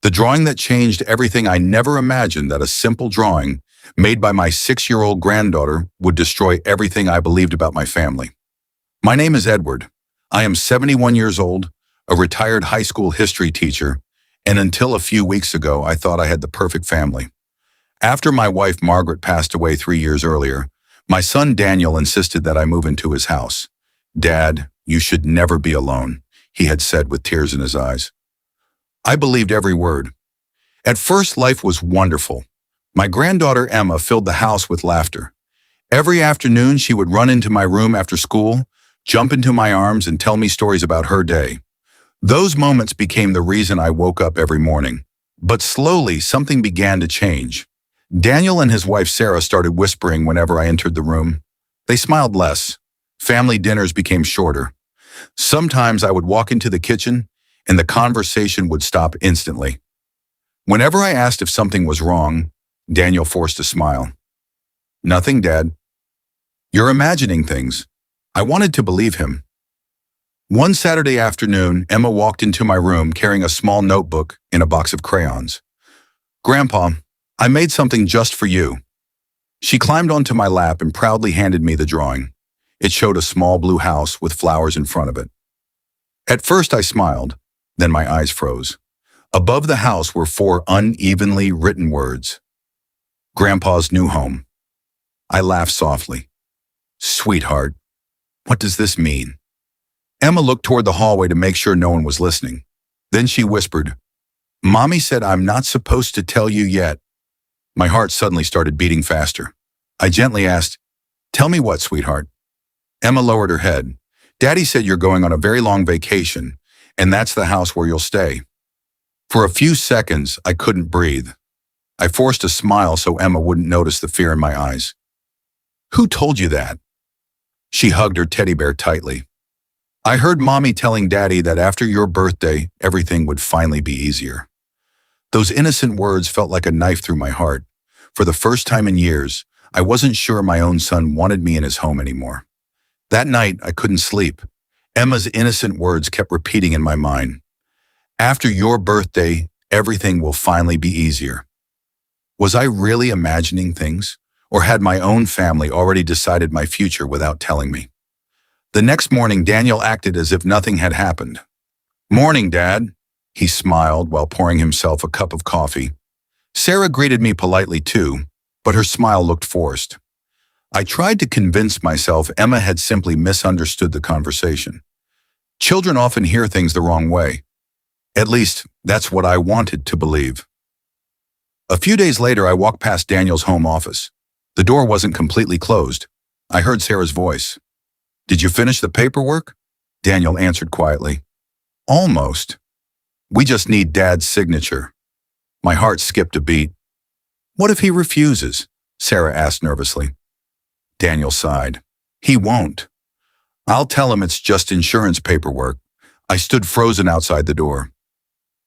The drawing that changed everything. I never imagined that a simple drawing made by my 6-year-old granddaughter would destroy everything I believed about my family. My name is Edward. I am 71 years old, a retired high school history teacher, and until a few weeks ago, I thought I had the perfect family. After my wife Margaret passed away 3 years earlier, my son Daniel insisted that I move into his house. "Dad, you should never be alone," he had said with tears in his eyes. I believed every word. At first, life was wonderful. My granddaughter Emma filled the house with laughter. Every afternoon, she would run into my room after school, jump into my arms, and tell me stories about her day. Those moments became the reason I woke up every morning. But slowly, something began to change. Daniel and his wife Sarah started whispering whenever I entered the room. They smiled less. Family dinners became shorter. Sometimes I would walk into the kitchen, and the conversation would stop instantly. Whenever I asked if something was wrong, Daniel forced a smile. "Nothing, Dad. You're imagining things." I wanted to believe him. One Saturday afternoon, Emma walked into my room carrying a small notebook and a box of crayons. "Grandpa, I made something just for you." She climbed onto my lap and proudly handed me the drawing. It showed a small blue house with flowers in front of it. At first I smiled, then my eyes froze. Above the house were 4 unevenly written words. "Grandpa's new home." I laughed softly. "Sweetheart, what does this mean?" Emma looked toward the hallway to make sure no one was listening. Then she whispered, "Mommy said I'm not supposed to tell you yet." My heart suddenly started beating faster. I gently asked, "Tell me what, sweetheart?" Emma lowered her head. "Daddy said you're going on a very long vacation, and that's the house where you'll stay." For a few seconds, I couldn't breathe. I forced a smile so Emma wouldn't notice the fear in my eyes. "Who told you that?" She hugged her teddy bear tightly. "I heard Mommy telling Daddy that after your birthday, everything would finally be easier." Those innocent words felt like a knife through my heart. For the first time in years, I wasn't sure my own son wanted me in his home anymore. That night, I couldn't sleep. Emma's innocent words kept repeating in my mind. "After your birthday, everything will finally be easier." Was I really imagining things, or had my own family already decided my future without telling me? The next morning, Daniel acted as if nothing had happened. "Morning, Dad." He smiled while pouring himself a cup of coffee. Sarah greeted me politely too, but her smile looked forced. I tried to convince myself Emma had simply misunderstood the conversation. Children often hear things the wrong way. At least, that's what I wanted to believe. A few days later, I walked past Daniel's home office. The door wasn't completely closed. I heard Sarah's voice. "Did you finish the paperwork?" Daniel answered quietly. "Almost. We just need Dad's signature." My heart skipped a beat. "What if he refuses?" Sarah asked nervously. Daniel sighed. "He won't. I'll tell him it's just insurance paperwork." I stood frozen outside the door.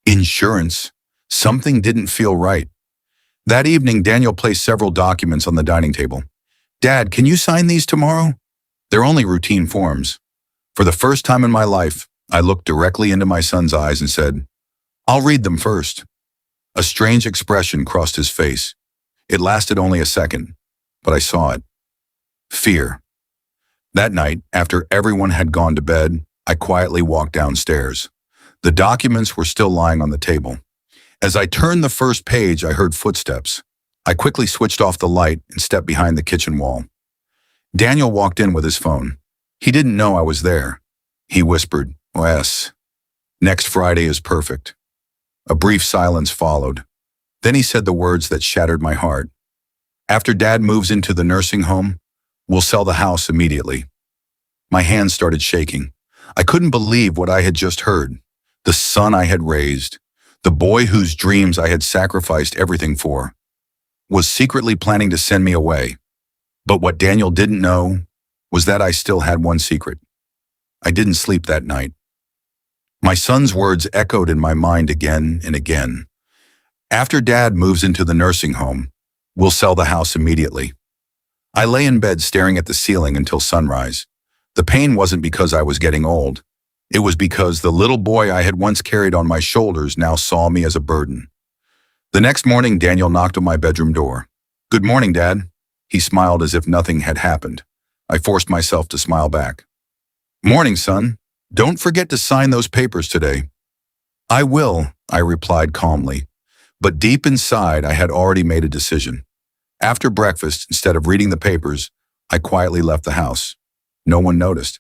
Insurance? Something didn't feel right. That evening, Daniel placed several documents on the dining table. "Dad, can you sign these tomorrow?" "They're only routine forms." For the first time in my life, I looked directly into my son's eyes and said, "I'll read them first." A strange expression crossed his face. It lasted only a second, but I saw it. Fear. That night, after everyone had gone to bed, I quietly walked downstairs. The documents were still lying on the table. As I turned the first page, I heard footsteps. I quickly switched off the light and stepped behind the kitchen wall. Daniel walked in with his phone. He didn't know I was there. He whispered, "Wes, next Friday is perfect." A brief silence followed. Then he said the words that shattered my heart. "After Dad moves into the nursing home, we'll sell the house immediately." My hands started shaking. I couldn't believe what I had just heard. The son I had raised, the boy whose dreams I had sacrificed everything for, was secretly planning to send me away. But what Daniel didn't know was that I still had one secret. I didn't sleep that night. My son's words echoed in my mind again and again. "After Dad moves into the nursing home, we'll sell the house immediately." I lay in bed staring at the ceiling until sunrise. The pain wasn't because I was getting old. It was because the little boy I had once carried on my shoulders now saw me as a burden. The next morning, Daniel knocked on my bedroom door. "Good morning, Dad." He smiled as if nothing had happened. I forced myself to smile back. "Morning, son. Don't forget to sign those papers today." "I will," I replied calmly. But deep inside, I had already made a decision. After breakfast, instead of reading the papers, I quietly left the house. No one noticed.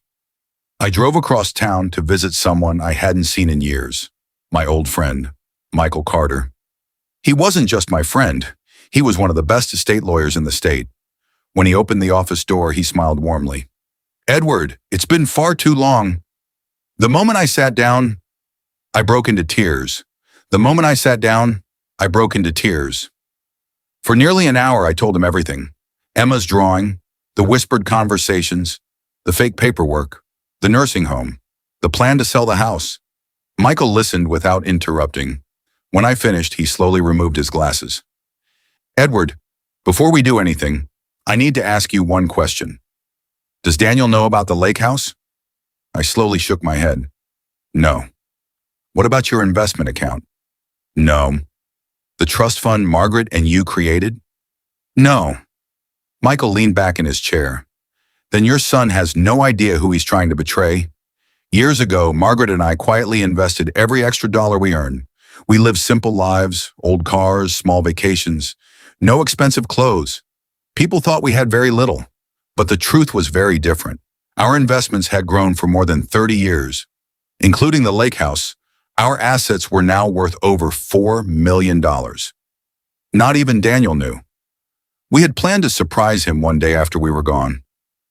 I drove across town to visit someone I hadn't seen in years. My old friend, Michael Carter. He wasn't just my friend. He was one of the best estate lawyers in the state. When he opened the office door, he smiled warmly. "Edward, it's been far too long." The moment I sat down, I broke into tears. The moment I sat down, I broke into tears. For nearly an hour, I told him everything. Emma's drawing, the whispered conversations, the fake paperwork, the nursing home, the plan to sell the house. Michael listened without interrupting. When I finished, he slowly removed his glasses. "Edward, before we do anything, I need to ask you one question. Does Daniel know about the lake house?" I slowly shook my head. "No." "What about your investment account?" "No." "The trust fund Margaret and you created?" "No." Michael leaned back in his chair. "Then your son has no idea who he's trying to betray. Years ago, Margaret and I quietly invested every extra dollar we earned. We lived simple lives, old cars, small vacations, no expensive clothes. People thought we had very little, but the truth was very different. Our investments had grown for more than 30 years. Including the lake house, our assets were now worth over $4 million. Not even Daniel knew. We had planned to surprise him one day after we were gone.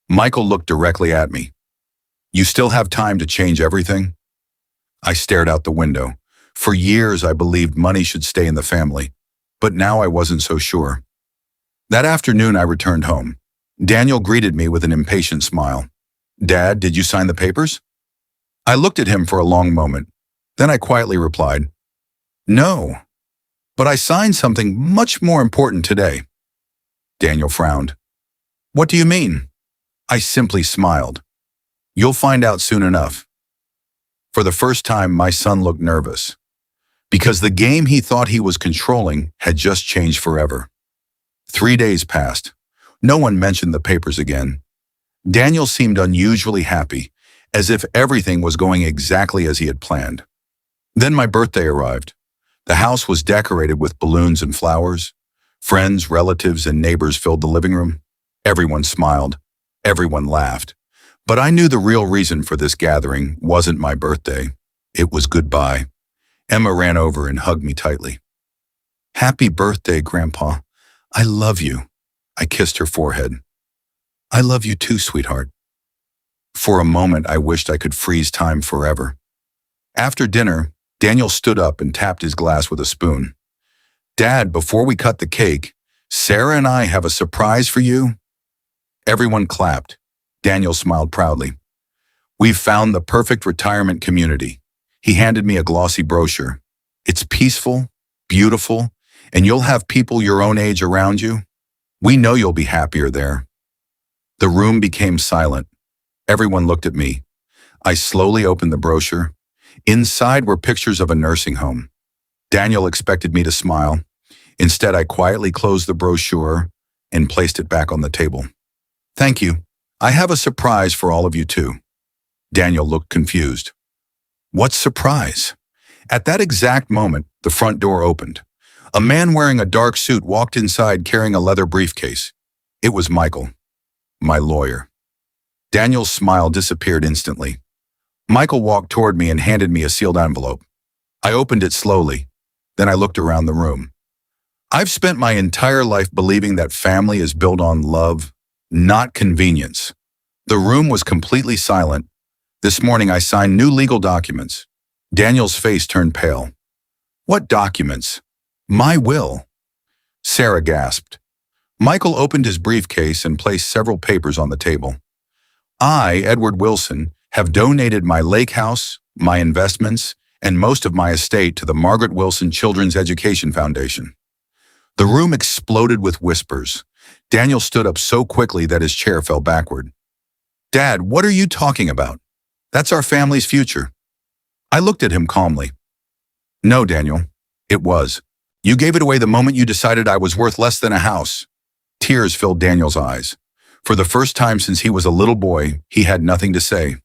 Michael looked directly at me. "You still have time to change everything?" I stared out the window. For years, I believed money should stay in the family, but now I wasn't so sure. That afternoon, I returned home. Daniel greeted me with an impatient smile. "Dad, did you sign the papers?" I looked at him for a long moment. Then I quietly replied, "No, but I signed something much more important today." Daniel frowned. "What do you mean?" I simply smiled. "You'll find out soon enough." For the first time, my son looked nervous, because the game he thought he was controlling had just changed forever. 3 days passed. No one mentioned the papers again. Daniel seemed unusually happy, as if everything was going exactly as he had planned. Then my birthday arrived. The house was decorated with balloons and flowers. Friends, relatives, and neighbors filled the living room. Everyone smiled. Everyone laughed. But I knew the real reason for this gathering wasn't my birthday. It was goodbye. Emma ran over and hugged me tightly. "Happy birthday, Grandpa. I love you." I kissed her forehead. "I love you too, sweetheart." For a moment, I wished I could freeze time forever. After dinner, Daniel stood up and tapped his glass with a spoon. "Dad, before we cut the cake, Sarah and I have a surprise for you." Everyone clapped. Daniel smiled proudly. "We've found the perfect retirement community." He handed me a glossy brochure. "It's peaceful, beautiful, and you'll have people your own age around you. We know you'll be happier there." The room became silent. Everyone looked at me. I slowly opened the brochure. Inside were pictures of a nursing home. Daniel expected me to smile. Instead, I quietly closed the brochure and placed it back on the table. "Thank you. I have a surprise for all of you too." Daniel looked confused. "What surprise?" At that exact moment, the front door opened. A man wearing a dark suit walked inside carrying a leather briefcase. It was Michael, my lawyer. Daniel's smile disappeared instantly. Michael walked toward me and handed me a sealed envelope. I opened it slowly. Then I looked around the room. I've spent my entire life believing that family is built on love, not convenience. The room was completely silent. This morning I signed new legal documents. Daniel's face turned pale. "What documents?" "My will." Sarah gasped. Michael opened his briefcase and placed several papers on the table. "I, Edward Wilson, have donated my lake house, my investments, and most of my estate to the Margaret Wilson Children's Education Foundation." The room exploded with whispers. Daniel stood up so quickly that his chair fell backward. "Dad, what are you talking about?" That's our family's future. I looked at him calmly. No, Daniel, it was. You gave it away the moment you decided I was worth less than a house. Tears filled Daniel's eyes. For the first time since he was a little boy, he had nothing to say.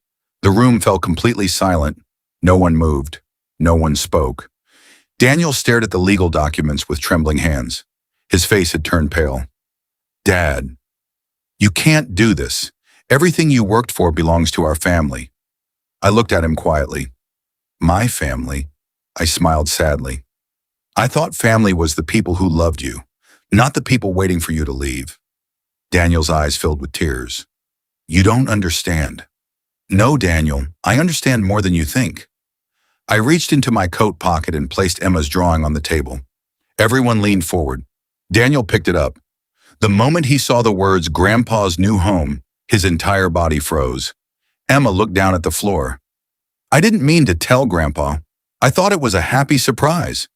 The room fell completely silent. No one moved. No one spoke. Daniel stared at the legal documents with trembling hands. His face had turned pale. Dad, you can't do this. Everything you worked for belongs to our family. I looked at him quietly. My family? I smiled sadly. I thought family was the people who loved you, not the people waiting for you to leave. Daniel's eyes filled with tears. You don't understand. No, Daniel, I understand more than you think. I reached into my coat pocket and placed Emma's drawing on the table. Everyone leaned forward. Daniel picked it up. The moment he saw the words Grandpa's new home, his entire body froze. Emma looked down at the floor. I didn't mean to tell Grandpa. I thought it was a happy surprise.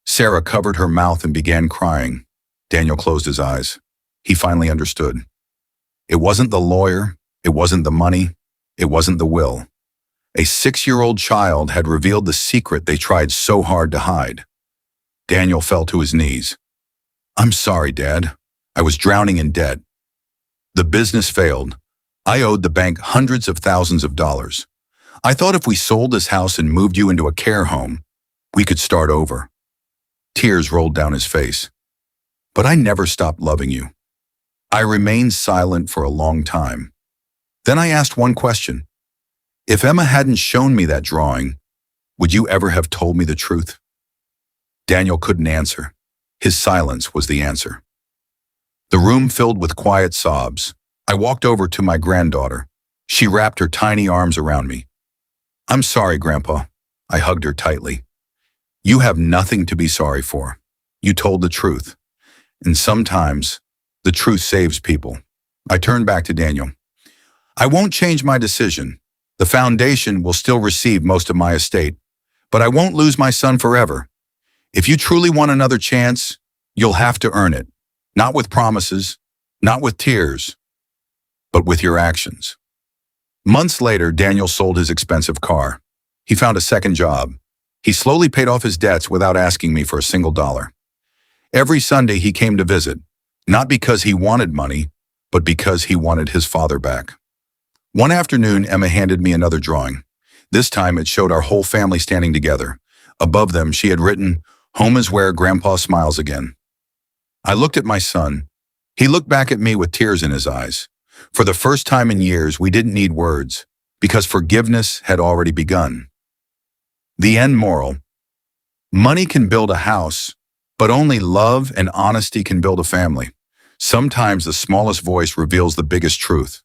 Sarah covered her mouth and began crying. Daniel closed his eyes. He finally understood. It wasn't the lawyer. It wasn't the money. It wasn't the will. A 6-year-old child had revealed the secret they tried so hard to hide. Daniel fell to his knees. I'm sorry, Dad. I was drowning in debt. The business failed. I owed the bank hundreds of thousands of dollars. I thought if we sold this house and moved you into a care home, we could start over. Tears rolled down his face. But I never stopped loving you. I remained silent for a long time. Then I asked one question. If Emma hadn't shown me that drawing, would you ever have told me the truth? Daniel couldn't answer. His silence was the answer. The room filled with quiet sobs. I walked over to my granddaughter. She wrapped her tiny arms around me. I'm sorry, Grandpa. I hugged her tightly. You have nothing to be sorry for. You told the truth. And sometimes, the truth saves people. I turned back to Daniel. I won't change my decision. The foundation will still receive most of my estate, but I won't lose my son forever. If you truly want another chance, you'll have to earn it. Not with promises, not with tears, but with your actions. Months later, Daniel sold his expensive car. He found a second job. He slowly paid off his debts without asking me for a single dollar. Every Sunday he came to visit, not because he wanted money, but because he wanted his father back. One afternoon, Emma handed me another drawing. This time it showed our whole family standing together. Above them, she had written, "Home is where Grandpa smiles again." I looked at my son. He looked back at me with tears in his eyes. For the first time in years, we didn't need words, because forgiveness had already begun. The end moral. Money can build a house, but only love and honesty can build a family. Sometimes the smallest voice reveals the biggest truth.